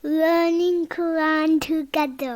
learning Quran together.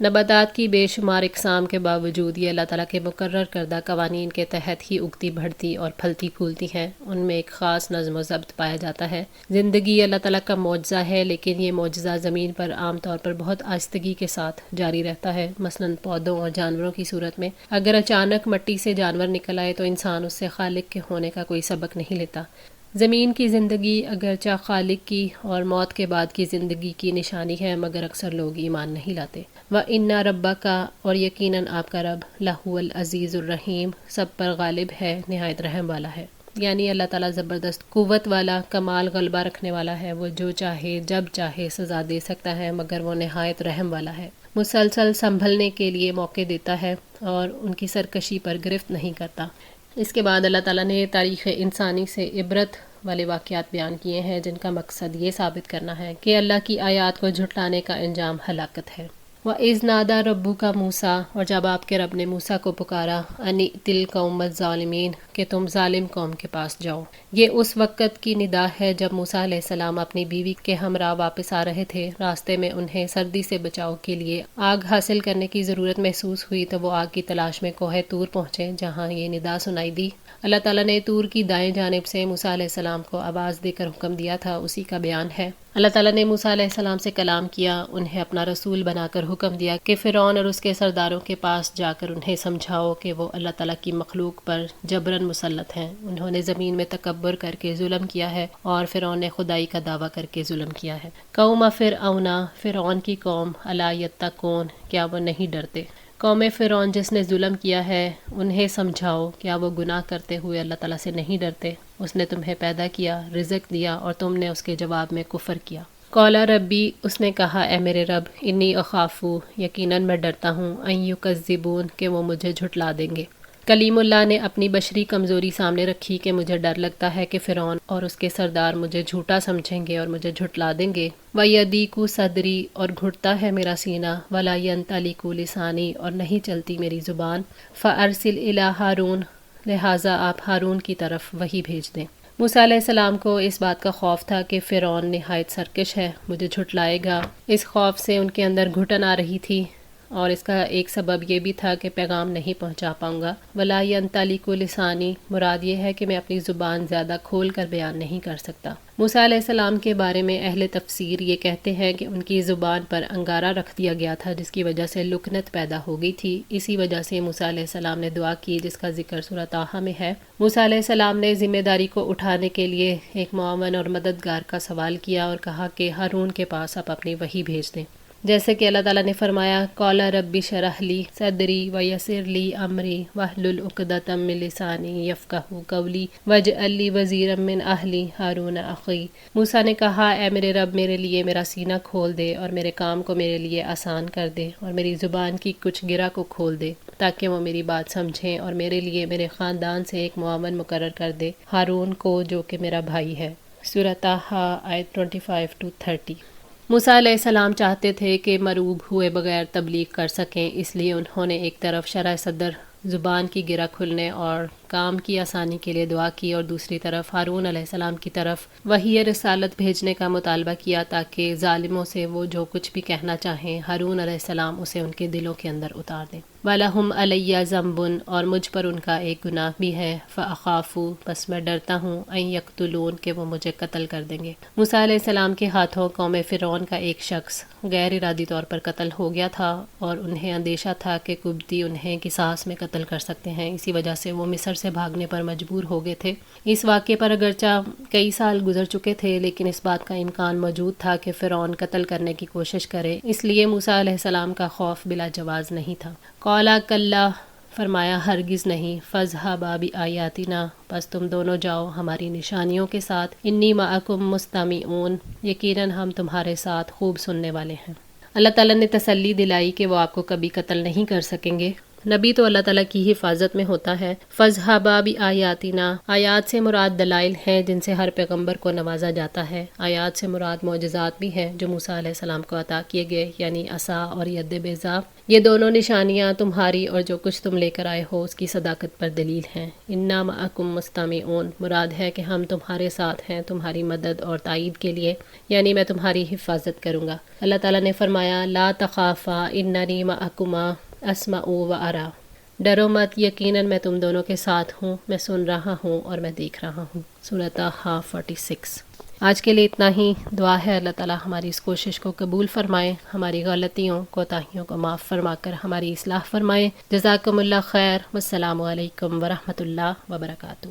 نباتات کی بے شمار اقسام کے باوجود یہ اللہ تعالیٰ کے مقرر کردہ قوانین کے تحت ہی اگتی بڑھتی اور پھلتی پھولتی ہیں، ان میں ایک خاص نظم و ضبط پایا جاتا ہے۔ زندگی اللہ تعالیٰ کا معجزہ ہے، لیکن یہ معجزہ زمین پر عام طور پر بہت آہستگی کے ساتھ جاری رہتا ہے۔ مثلاً پودوں اور جانوروں کی صورت میں اگر اچانک مٹی سے جانور نکل آئے تو انسان اس سے خالق کے ہونے کا کوئی سبق نہیں لیتا۔ زمین کی زندگی اگرچہ خالق کی اور موت کے بعد کی زندگی کی نشانی ہے، مگر اکثر لوگ ایمان نہیں لاتے۔ وَإِنَّ رَبَّكَ، اور یقیناً آپ کا رب، لَهُوَ الْعَزِيزُ الرَّحِيمُ، سب پر غالب ہے، نہایت رحم والا ہے۔ یعنی اللہ تعالیٰ زبردست قوت والا، کمال غلبہ رکھنے والا ہے، وہ جو چاہے جب چاہے سزا دے سکتا ہے، مگر وہ نہایت رحم والا ہے، مسلسل سنبھلنے کے لیے موقع دیتا ہے اور ان کی سرکشی پر گرفت نہیں کرتا۔ اس کے بعد اللہ تعالیٰ نے تاریخ انسانی سے عبرت والے واقعات بیان کیے ہیں، جن کا مقصد یہ ثابت کرنا ہے کہ اللہ کی آیات کو جھٹلانے کا انجام ہلاکت ہے۔ وَإِذْ نَادَىٰ رَبُّكَ مُوسَىٰ، اور جب آپ کے رب نے موسیٰ کو پکارا، أَنِ ائْتِ الْقَوْمَ الظَّالِمِينَ، کہ تم ظالم قوم کے پاس جاؤ۔ یہ اس وقت کی ندا ہے جب موسیٰ علیہ السلام اپنی بیوی کے ہمراہ واپس آ رہے تھے۔ راستے میں انہیں سردی سے بچاؤ کے لیے آگ حاصل کرنے کی ضرورت محسوس ہوئی تو وہ آگ کی تلاش میں کوہ طور پہنچے، جہاں یہ ندا سنائی دی۔ اللہ تعالیٰ نے طور کی دائیں جانب سے موسیٰ علیہ السلام کو آواز دے کر حکم دیا تھا، اسی کا بیان ہے۔ اللہ تعالیٰ نے موسیٰ علیہ السلام سے کلام کیا، انہیں اپنا رسول بنا کر حکم دیا کہ فرعون اور اس کے سرداروں کے پاس جا کر انہیں سمجھاؤ کہ وہ اللہ تعالیٰ کی مخلوق پر جبراً مسلط ہیں۔ انہوں نے زمین میں تکبر کر کے ظلم کیا ہے اور فرعون نے خدائی کا دعویٰ کر کے ظلم کیا ہے۔ قوم فرعون، فرعون کی قوم، الا یتقون، کیا وہ نہیں ڈرتے؟ قوم فرعون جس نے ظلم کیا ہے، انہیں سمجھاؤ، کیا وہ گناہ کرتے ہوئے اللہ تعالیٰ سے نہیں ڈرتے؟ اس نے تمہیں پیدا کیا، رزق دیا اور تم نے اس کے جواب میں کفر کیا۔ قال ربی، اس نے کہا اے میرے رب، انی اخافو، یقیناً میں ڈرتا ہوں، ان یکذبون، کہ وہ مجھے جھٹلا دیں گے۔ کلیم اللہ نے اپنی بشری کمزوری سامنے رکھی کہ مجھے ڈر لگتا ہے کہ فرعون اور اس کے سردار مجھے جھوٹا سمجھیں گے اور مجھے جھٹلا دیں گے۔ وَيَضِيقُ صَدْرِي، اور گھٹتا ہے میرا سینہ، وَلَا يَنطَلِقُ لِسَانِي، اور نہیں چلتی میری زبان۔ فَأَرْسِلْ إِلَىٰ ہارون، لہٰذا آپ ہارون کی طرف وحی بھیج دیں۔ موسیٰ علیہ السلام کو اس بات کا خوف تھا کہ فرعون نہایت سرکش ہے، مجھے جھٹلائے گا۔ اس خوف سے ان کے اندر گھٹن آ رہی تھی، اور اس کا ایک سبب یہ بھی تھا کہ پیغام نہیں پہنچا پاؤں گا۔ وَلَا يَنطَلِقُ لِسَانِي، مراد یہ ہے کہ میں اپنی زبان زیادہ کھول کر بیان نہیں کر سکتا۔ موسیٰ علیہ السلام کے بارے میں اہل تفسیر یہ کہتے ہیں کہ ان کی زبان پر انگارہ رکھ دیا گیا تھا، جس کی وجہ سے لکنت پیدا ہو گئی تھی۔ اسی وجہ سے موسیٰ علیہ السلام نے دعا کی، جس کا ذکر سورہ طٰہٰ میں ہے۔ موسیٰ علیہ السلام نے ذمہ داری کو اٹھانے کے لیے ایک معاون اور مددگار کا سوال کیا اور کہا کہ ہارون کے پاس آپ اپنی وحی بھیج دیں، جیسے کہ اللہ تعالیٰ نے فرمایا، قال رب اشرح لی صدری ویسر لی امری واحلل عقدۃ من لسانی یفقہوا قولی واجعل لی وزیرا من اہلی ہارون اخی۔ موسیٰ نے کہا، اے میرے رب، میرے لیے میرا سینہ کھول دے اور میرے کام کو میرے لیے آسان کر دے، اور میری زبان کی کچھ گرہ کو کھول دے تاکہ وہ میری بات سمجھیں، اور میرے لیے میرے خاندان سے ایک معاون مقرر کر دے، ہارون کو، جو کہ میرا بھائی ہے۔ سورہ طٰہٰ آیت 25-30۔ موسیٰ علیہ السلام چاہتے تھے کہ مروب ہوئے بغیر تبلیغ کر سکیں، اس لیے انہوں نے ایک طرف شرح صدر، زبان کی گرہ کھلنے اور کام کی آسانی کے لیے دعا کی، اور دوسری طرف ہارون علیہ السلام کی طرف وحی رسالت بھیجنے کا مطالبہ کیا تاکہ ظالموں سے وہ جو کچھ بھی کہنا چاہیں ہارون علیہ السلام اسے ان کے دلوں کے اندر اتار دیں۔ وَلَهُمْ عَلَيَّ ذَنْبٌ، اور مجھ پر ان کا ایک گناہ بھی ہے، فَأَخَافُ، بس میں ڈرتا ہوں، أَن يَقْتُلُونَ، کہ وہ مجھے قتل کر دیں گے۔ موسیٰ علیہ السلام کے ہاتھوں قوم فرعون کا ایک شخص غیر ارادی طور پر قتل ہو گیا تھا، اور انہیں اندیشہ تھا کہ قبطی انہیں قصاص میں قتل کر سکتے ہیں، اسی وجہ سے وہ مصر سے بھاگنے پر مجبور ہو گئے تھے۔ اس واقعے پر اگرچہ کئی سال گزر چکے تھے، لیکن اس بات کا امکان موجود تھا کہ فرعون قتل کرنے کی کوشش کرے، اس لیے موسیٰ علیہ السلام کا خوف بلا جواز نہیں تھا۔ قال کلا، فرمایا ہرگز نہیں، فاذهبا بآیاتنا، بس تم دونوں جاؤ ہماری نشانیوں کے ساتھ، انی معکم مستمعون، یقیناً ہم تمہارے ساتھ خوب سننے والے ہیں۔ اللہ تعالیٰ نے تسلی دلائی کہ وہ آپ کو کبھی قتل نہیں کر سکیں گے۔ نبی تو اللہ تعالیٰ کی حفاظت میں ہوتا ہے. فَاذْهَبَا بِآیَاتِنَا، آیات سے مراد دلائل ہیں جن سے ہر پیغمبر کو نوازا جاتا ہے. آیات سے مراد معجزات بھی ہیں جو موسیٰ علیہ السلام کو عطا کیے گئے، یعنی عصا اور ید بیضا. یہ دونوں نشانیاں تمہاری اور جو کچھ تم لے کر آئے ہو اس کی صداقت پر دلیل ہیں. اِنَّا مَعَكُمْ مُسْتَمِعُونَ، مراد ہے کہ ہم تمہارے ساتھ ہیں تمہاری مدد اور تائید کے لیے، یعنی میں تمہاری حفاظت کروں گا. اللہ تعالیٰ نے فرمایا لا تخافا اننی معکما اسمع و ارا، ڈرو مت، یقیناً میں تم دونوں کے ساتھ ہوں، میں سن رہا ہوں اور میں دیکھ رہا ہوں. سورۃ طٰہٰ 46. آج کے لیے اتنا ہی. دعا ہے اللہ تعالیٰ ہماری اس کوشش کو قبول فرمائے، ہماری غلطیوں کوتاہیوں کو معاف فرما کر ہماری اصلاح فرمائے. جزاکم اللہ خیر. والسلام علیکم ورحمۃ اللہ وبرکاتہ.